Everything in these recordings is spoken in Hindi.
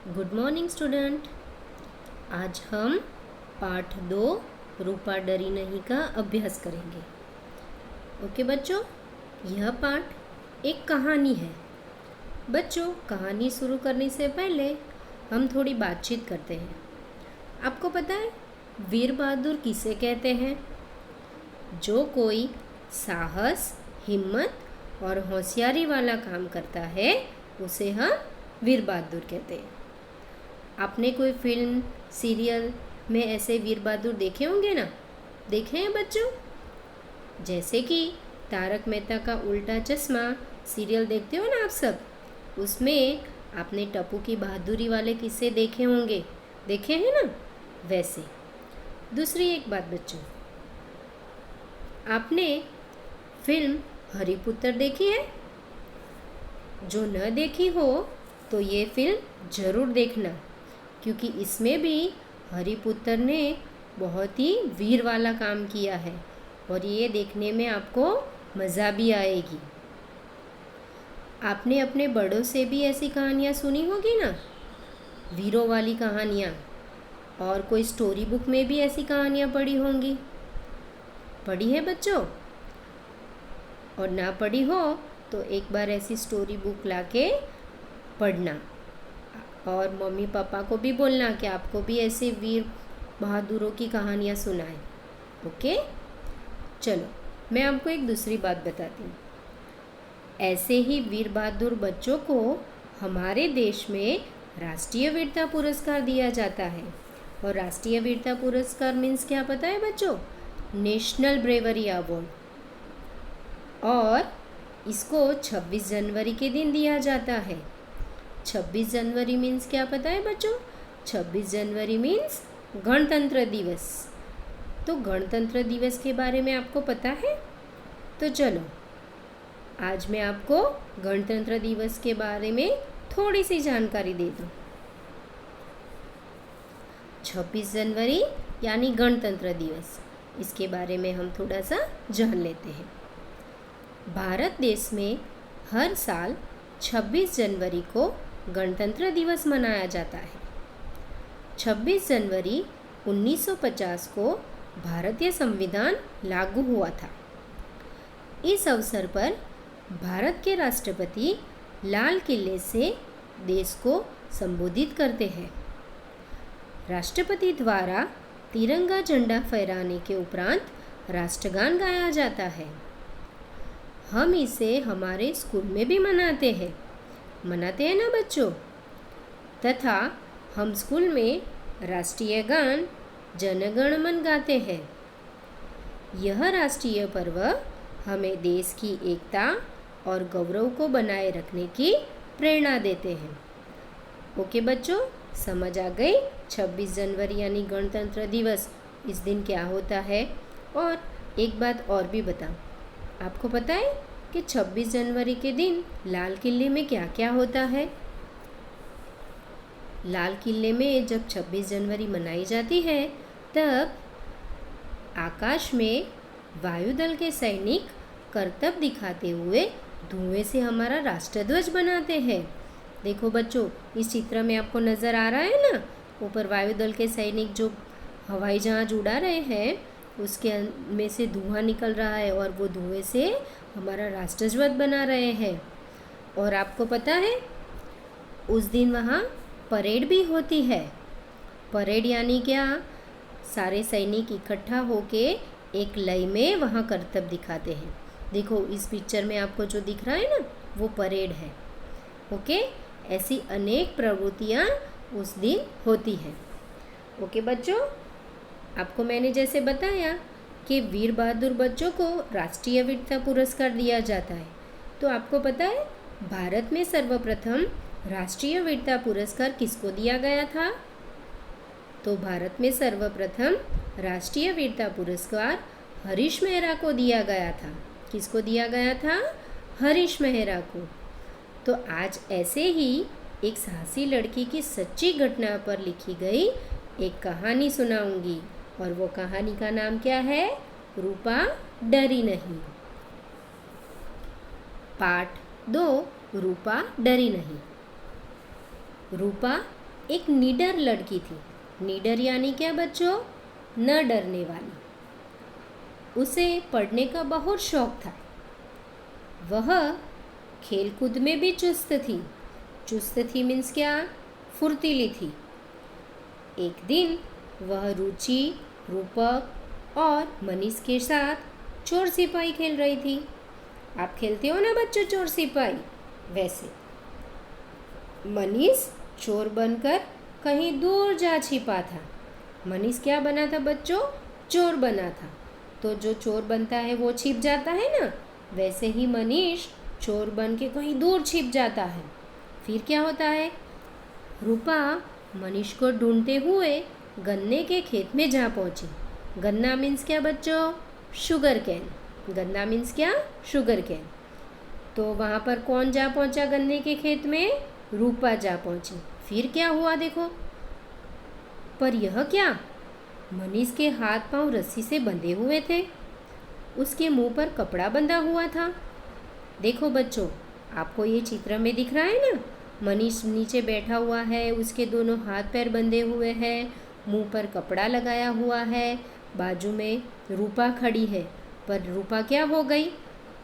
Good morning student. आज हम पाठ 2 रूपा डरी नहीं का अभ्यास करेंगे। ओके बच्चों, यह पाठ एक कहानी है। बच्चों, कहानी शुरू करने से पहले हम थोड़ी बातचीत करते हैं। आपको पता है वीर बहादुर किसे कहते हैं? जो कोई साहस, हिम्मत और होशियारी वाला काम करता है उसे हम वीर बहादुर कहते हैं। आपने कोई फिल्म, सीरियल में ऐसे वीर बहादुर देखे होंगे ना? देखे हैं बच्चों? जैसे कि तारक मेहता का उल्टा चश्मा सीरियल देखते हो ना आप सब, उसमें आपने टप्पू की बहादुरी वाले किस्से देखे होंगे, देखे हैं ना? वैसे दूसरी एक बात बच्चों, आपने फिल्म हरिपुत्र देखी है? जो न देखी हो तो ये फिल्म ज़रूर देखना, क्योंकि इसमें भी हरिपुत्र ने बहुत ही वीर वाला काम किया है और ये देखने में आपको मज़ा भी आएगी। आपने अपने बड़ों से भी ऐसी कहानियाँ सुनी होगी ना, वीरों वाली कहानियाँ, और कोई स्टोरी बुक में भी ऐसी कहानियाँ पढ़ी होंगी। पढ़ी है बच्चों? और ना पढ़ी हो तो एक बार ऐसी स्टोरी बुक लाके पढ़ना और मम्मी पापा को भी बोलना कि आपको भी ऐसे वीर बहादुरों की कहानियाँ सुनाएं। ओके, चलो मैं आपको एक दूसरी बात बताती हूँ। ऐसे ही वीर बहादुर बच्चों को हमारे देश में राष्ट्रीय वीरता पुरस्कार दिया जाता है। और राष्ट्रीय वीरता पुरस्कार मीन्स क्या पता है बच्चों? National bravery award. और इसको 26 जनवरी के दिन दिया जाता है। 26 जनवरी मीन्स क्या पता है बच्चों? 26 जनवरी मीन्स गणतंत्र दिवस। तो गणतंत्र दिवस के बारे में आपको पता है? तो चलो आज मैं आपको गणतंत्र दिवस के बारे में थोड़ी सी जानकारी दे दूँ। 26 जनवरी यानी गणतंत्र दिवस, इसके बारे में हम थोड़ा सा जान लेते हैं। भारत देश में हर साल 26 जनवरी को गणतंत्र दिवस मनाया जाता है। 26 जनवरी 1950 को भारतीय संविधान लागू हुआ था। इस अवसर पर भारत के राष्ट्रपति लाल किले से देश को संबोधित करते हैं। राष्ट्रपति द्वारा तिरंगा झंडा फहराने के उपरांत राष्ट्रगान गाया जाता है। हम इसे हमारे स्कूल में भी मनाते हैं ना बच्चों? तथा हम स्कूल में राष्ट्रीय गान जन गण मन गाते हैं। यह राष्ट्रीय पर्व हमें देश की एकता और गौरव को बनाए रखने की प्रेरणा देते हैं। ओके बच्चों, समझ आ गई? 26 जनवरी यानी गणतंत्र दिवस, इस दिन क्या होता है? और एक बात और भी बताऊं, आपको पता है कि 26 जनवरी के दिन लाल किले में क्या क्या होता है? लाल किले में जब 26 जनवरी मनाई जाती है तब आकाश में वायुदल के सैनिक करतब दिखाते हुए धुएं से हमारा राष्ट्रध्वज बनाते हैं। देखो बच्चों, इस चित्र में आपको नज़र आ रहा है ना, ऊपर वायुदल के सैनिक जो हवाई जहाज उड़ा रहे हैं उसके में से धुआं निकल रहा है और वो धुएं से हमारा राष्ट्रध्वज बना रहे हैं। और आपको पता है उस दिन वहाँ परेड भी होती है। परेड यानी क्या? सारे सैनिक इकट्ठा होके एक लय में वहाँ करतब दिखाते हैं। देखो इस पिक्चर में आपको जो दिख रहा है ना, वो परेड है। ओके, ऐसी अनेक प्रवृत्तियाँ उस दिन होती हैं। ओके बच्चों, आपको मैंने जैसे बताया कि वीर बहादुर बच्चों को राष्ट्रीय वीरता पुरस्कार दिया जाता है, तो आपको पता है भारत में सर्वप्रथम राष्ट्रीय वीरता पुरस्कार किसको दिया गया था? तो भारत में सर्वप्रथम राष्ट्रीय वीरता पुरस्कार हरीश मेहरा को दिया गया था। किसको दिया गया था? हरीश मेहरा को। तो आज ऐसे ही एक साहसी लड़की की सच्ची घटना पर लिखी गई एक कहानी सुनाऊंगी, और वो कहानी का नाम क्या है? रूपा डरी नहीं। पाठ 2, रूपा डरी नहीं। रूपा एक निडर लड़की थी। निडर यानी क्या बच्चों? न डरने वाली। उसे पढ़ने का बहुत शौक था। वह खेलकूद में भी चुस्त थी। चुस्त थी मीन्स क्या? फुर्तीली थी। एक दिन वह रुचि, रूपक और मनीष के साथ चोर सिपाही खेल रही थी। आप खेलते हो ना बच्चों चोर सिपाही? वैसे मनीष चोर बनकर कहीं दूर जा छिपा था। मनीष क्या बना था बच्चों? चोर बना था। तो जो चोर बनता है वो छिप जाता है ना, वैसे ही मनीष चोर बन के कहीं दूर छिप जाता है। फिर क्या होता है? रूपा मनीष को ढूंढते हुए गन्ने के खेत में जा पहुंची। गन्ना मीन्स क्या बच्चों? Sugar cane. गन्ना मीन्स क्या? Sugar cane. तो वहाँ पर कौन जा पहुंचा गन्ने के खेत में? रूपा जा पहुंची। फिर क्या हुआ देखो। पर यह क्या? मनीष के हाथ पांव रस्सी से बंधे हुए थे। उसके मुंह पर कपड़ा बंधा हुआ था। देखो बच्चों, आपको ये चित्र में दिख रहा है ना? मनीष नीचे बैठा हुआ है, उसके दोनों हाथ पैर बंधे हुए हैं, मुंह पर कपड़ा लगाया हुआ है। बाजू में रूपा खड़ी है। पर रूपा क्या हो गई?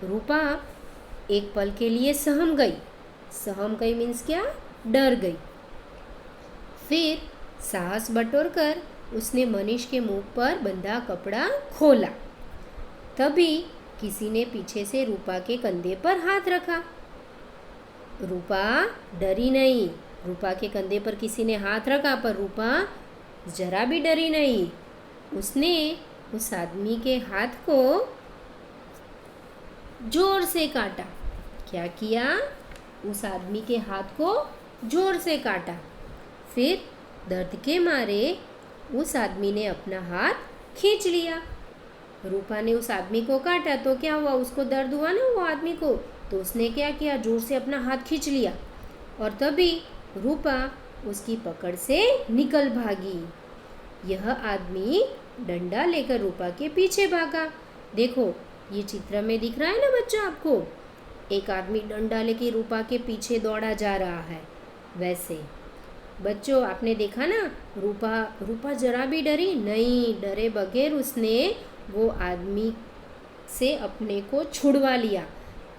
रूपा एक पल के लिए सहम गई। सहम गई मीन्स क्या? डर गई। फिर साहस बटोरकर उसने मनीष के मुंह पर बंधा कपड़ा खोला। तभी किसी ने पीछे से रूपा के कंधे पर हाथ रखा। रूपा डरी नहीं। रूपा के कंधे पर किसी ने हाथ रखा पर रूपा जरा भी डरी नहीं। उसने उस आदमी के हाथ को जोर से काटा। क्या किया? उस आदमी के हाथ को जोर से काटा। फिर दर्द के मारे उस आदमी ने अपना हाथ खींच लिया। रूपा ने उस आदमी को काटा तो क्या हुआ? उसको दर्द हुआ ना वो आदमी को, तो उसने क्या किया? जोर से अपना हाथ खींच लिया और तभी रूपा उसकी पकड़ से निकल भागी। यह आदमी डंडा लेकर रूपा के पीछे भागा। देखो ये चित्र में दिख रहा है ना बच्चों आपको? एक आदमी डंडा लेकर रूपा के पीछे दौड़ा जा रहा है। वैसे बच्चों आपने देखा ना, रूपा जरा भी डरी नहीं। डरे बगैर उसने वो आदमी से अपने को छुड़वा लिया।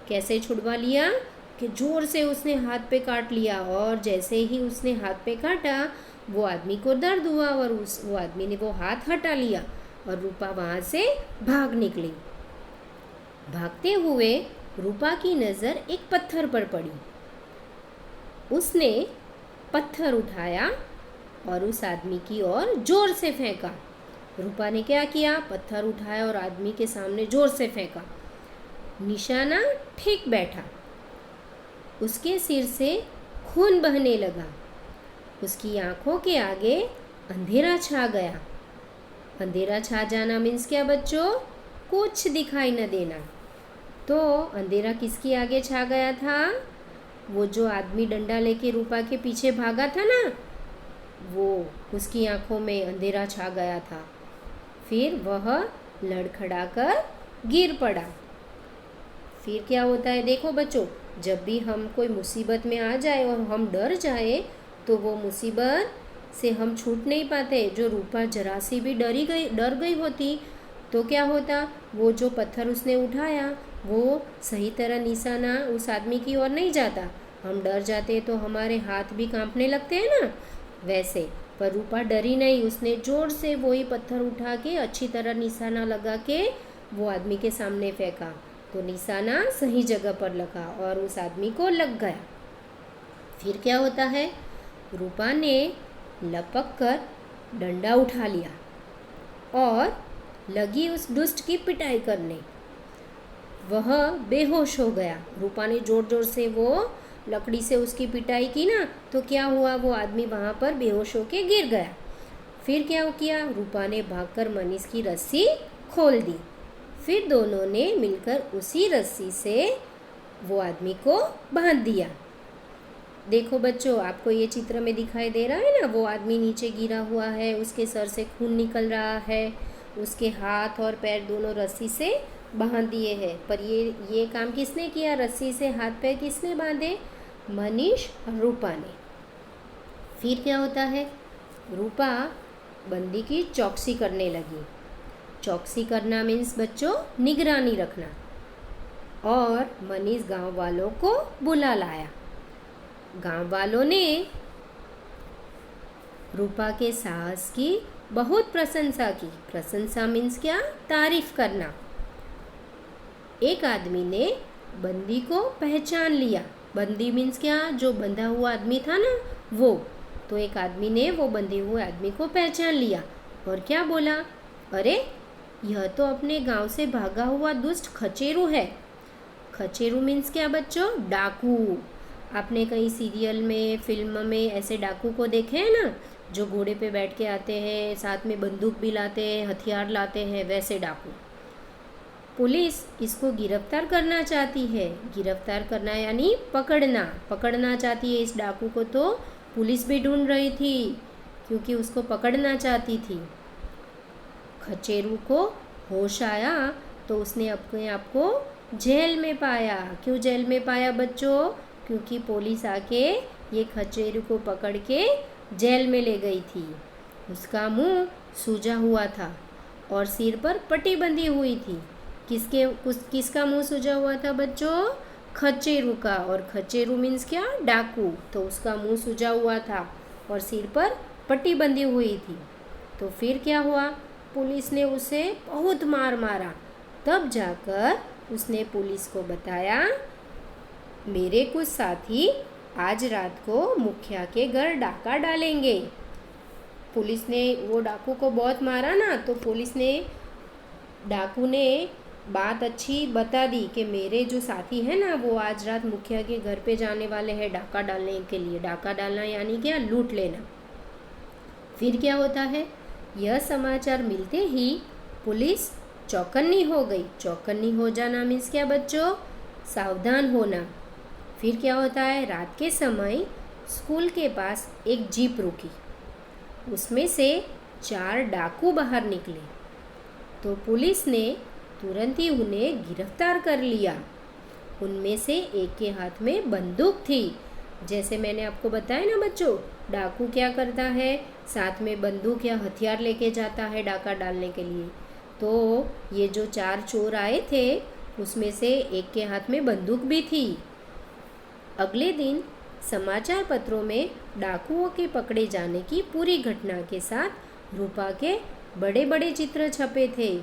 कैसे छुड़वा लिया? कि जोर से उसने हाथ पे काट लिया और जैसे ही उसने हाथ पे काटा वो आदमी को दर्द हुआ और वो आदमी ने वो हाथ हटा लिया और रूपा वहाँ से भाग निकली। भागते हुए रूपा की नज़र एक पत्थर पर पड़ी। उसने पत्थर उठाया और उस आदमी की ओर जोर से फेंका। रूपा ने क्या किया? पत्थर उठाया और आदमी के सामने जोर से फेंका। निशाना ठीक बैठा। उसके सिर से खून बहने लगा। उसकी आंखों के आगे अंधेरा छा गया। अंधेरा छा जाना मीन्स क्या बच्चों? कुछ दिखाई न देना। तो अंधेरा किसके आगे छा गया था? वो जो आदमी डंडा लेके रूपा के पीछे भागा था ना, वो उसकी आंखों में अंधेरा छा गया था। फिर वह लड़खड़ाकर गिर पड़ा। फिर क्या होता है देखो बच्चों, जब भी हम कोई मुसीबत में आ जाए और हम डर जाए तो वो मुसीबत से हम छूट नहीं पाते। जो रूपा जरा सी भी डर गई होती तो क्या होता? वो जो पत्थर उसने उठाया वो सही तरह निशाना उस आदमी की ओर नहीं जाता। हम डर जाते तो हमारे हाथ भी कांपने लगते हैं ना, वैसे। पर रूपा डरी नहीं। उसने जोर से वही पत्थर उठा के अच्छी तरह निशाना लगा के वो आदमी के सामने फेंका तो निशाना सही जगह पर लगा और उस आदमी को लग गया। फिर क्या होता है? रूपा ने लपक कर डंडा उठा लिया और लगी उस दुष्ट की पिटाई करने। वह बेहोश हो गया। रूपा ने जोर जोर से वो लकड़ी से उसकी पिटाई की ना, तो क्या हुआ? वो आदमी वहाँ पर बेहोश होके गिर गया। फिर क्या किया? रूपा ने भागकर मनीष की रस्सी खोल दी। फिर दोनों ने मिलकर उसी रस्सी से वो आदमी को बांध दिया। देखो बच्चों, आपको ये चित्र में दिखाई दे रहा है ना, वो आदमी नीचे गिरा हुआ है, उसके सर से खून निकल रहा है, उसके हाथ और पैर दोनों रस्सी से बांध दिए हैं। पर ये काम किसने किया? रस्सी से हाथ पैर किसने बांधे? मनीष और रूपा ने। फिर क्या होता है, रूपा बंदी की चौकसी करने लगी। चौकसी करना मीन्स बच्चों निगरानी रखना। और मनीष गांव वालों को बुला लाया। गांव वालों ने रूपा के साहस की बहुत प्रशंसा की। प्रशंसा मीन्स क्या, तारीफ करना। एक आदमी ने बंदी को पहचान लिया। बंदी मीन्स क्या, जो बंधा हुआ आदमी था ना वो। तो एक आदमी ने वो बंधे हुए आदमी को पहचान लिया और क्या बोला, अरे यह तो अपने गांव से भागा हुआ दुष्ट खचेरू है। खचेरू मीन्स क्या बच्चों, डाकू। आपने कई सीरियल में, फिल्म में ऐसे डाकू को देखे हैं ना, जो घोड़े पे बैठ के आते हैं, साथ में बंदूक भी लाते हैं, हथियार लाते हैं, वैसे डाकू। पुलिस इसको गिरफ्तार करना चाहती है। गिरफ्तार करना यानी पकड़ना। पकड़ना चाहती है इस डाकू को। तो पुलिस भी ढूंढ रही थी क्योंकि उसको पकड़ना चाहती थी। खचेरू को होश आया तो उसने अपने आप को जेल में पाया। क्यों जेल में पाया बच्चों, क्योंकि पुलिस आके ये खचेरू को पकड़ के जेल में ले गई थी। उसका मुंह सूजा हुआ था और सिर पर पट्टी बंधी हुई थी। किसका मुंह सूजा हुआ था बच्चों, खचेरू का। और खचेरू मीन्स क्या, डाकू। तो उसका मुंह सूजा हुआ था और सिर पर पट्टी बंधी हुई थी। तो फिर क्या हुआ, पुलिस ने उसे बहुत मार मारा। तब जाकर उसने पुलिस को बताया, मेरे कुछ साथी आज रात को मुखिया के घर डाका डालेंगे। पुलिस ने वो डाकू को बहुत मारा ना, तो पुलिस ने, डाकू ने बात अच्छी बता दी कि मेरे जो साथी हैं ना वो आज रात मुखिया के घर पे जाने वाले हैं डाका डालने के लिए। डाका डालना यानी क्या, लूट लेना। फिर क्या होता है, यह समाचार मिलते ही पुलिस चौकन्नी हो गई। चौकन्नी हो जाना मीन्स क्या बच्चों, सावधान होना। फिर क्या होता है, रात के समय स्कूल के पास एक जीप रुकी। उसमें से 4 डाकू बाहर निकले। तो पुलिस ने तुरंत ही उन्हें गिरफ्तार कर लिया। उनमें से एक के हाथ में बंदूक थी। जैसे मैंने आपको बताया ना बच्चों, डाकू क्या करता है, साथ में बंदूक या हथियार लेके जाता है डाका डालने के लिए। तो ये जो 4 चोर आए थे उसमें से एक के हाथ में बंदूक भी थी। अगले दिन समाचार पत्रों में डाकुओं के पकड़े जाने की पूरी घटना के साथ रूपा के बड़े बड़े चित्र छपे थे।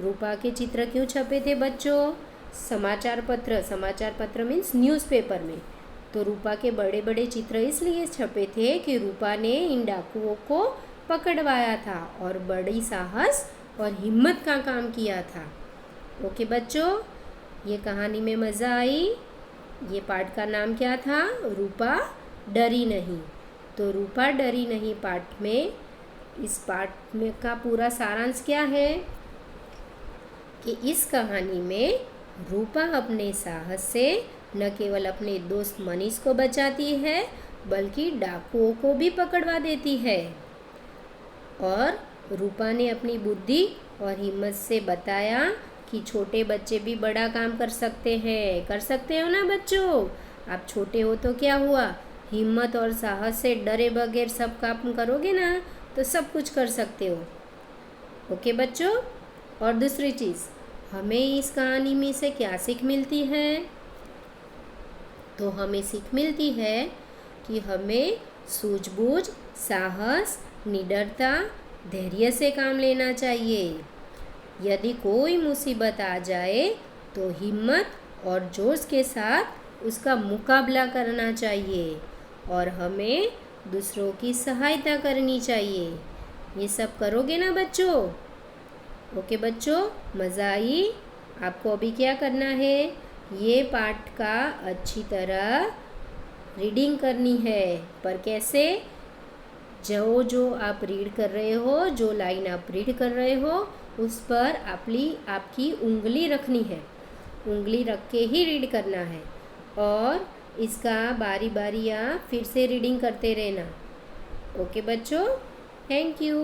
रूपा के चित्र क्यों छपे थे बच्चों, समाचार पत्र मीन्स न्यूज़पेपर में। तो रूपा के बड़े बड़े चित्र इसलिए छपे थे कि रूपा ने इन डाकुओं को पकड़वाया था और बड़ी साहस और हिम्मत का काम किया था। ओके बच्चों, ये कहानी में मज़ा आई। ये पाठ का नाम क्या था, रूपा डरी नहीं। तो रूपा डरी नहीं पाठ में, इस पाठ में का पूरा सारांश क्या है कि इस कहानी में रूपा अपने साहस से न केवल अपने दोस्त मनीष को बचाती है बल्कि डाकुओं को भी पकड़वा देती है। और रूपा ने अपनी बुद्धि और हिम्मत से बताया कि छोटे बच्चे भी बड़ा काम कर सकते हैं। कर सकते हो ना बच्चों, आप छोटे हो तो क्या हुआ, हिम्मत और साहस से डरे बगैर सब काम करोगे ना तो सब कुछ कर सकते हो। ओके बच्चों, और दूसरी चीज़, हमें इस कहानी में से क्या सीख मिलती है, तो हमें सीख मिलती है कि हमें सूझबूझ, साहस, निडरता, धैर्य से काम लेना चाहिए। यदि कोई मुसीबत आ जाए तो हिम्मत और जोश के साथ उसका मुकाबला करना चाहिए और हमें दूसरों की सहायता करनी चाहिए। ये सब करोगे ना बच्चों। ओके बच्चों, मज़ा आई। आपको अभी क्या करना है, ये पाठ का अच्छी तरह रीडिंग करनी है। पर कैसे, जो आप रीड कर रहे हो, जो लाइन आप रीड कर रहे हो उस पर आपकी उंगली रखनी है। उंगली रख के ही रीड करना है और इसका बारी बारी आप फिर से रीडिंग करते रहना। ओके बच्चों, थैंक यू।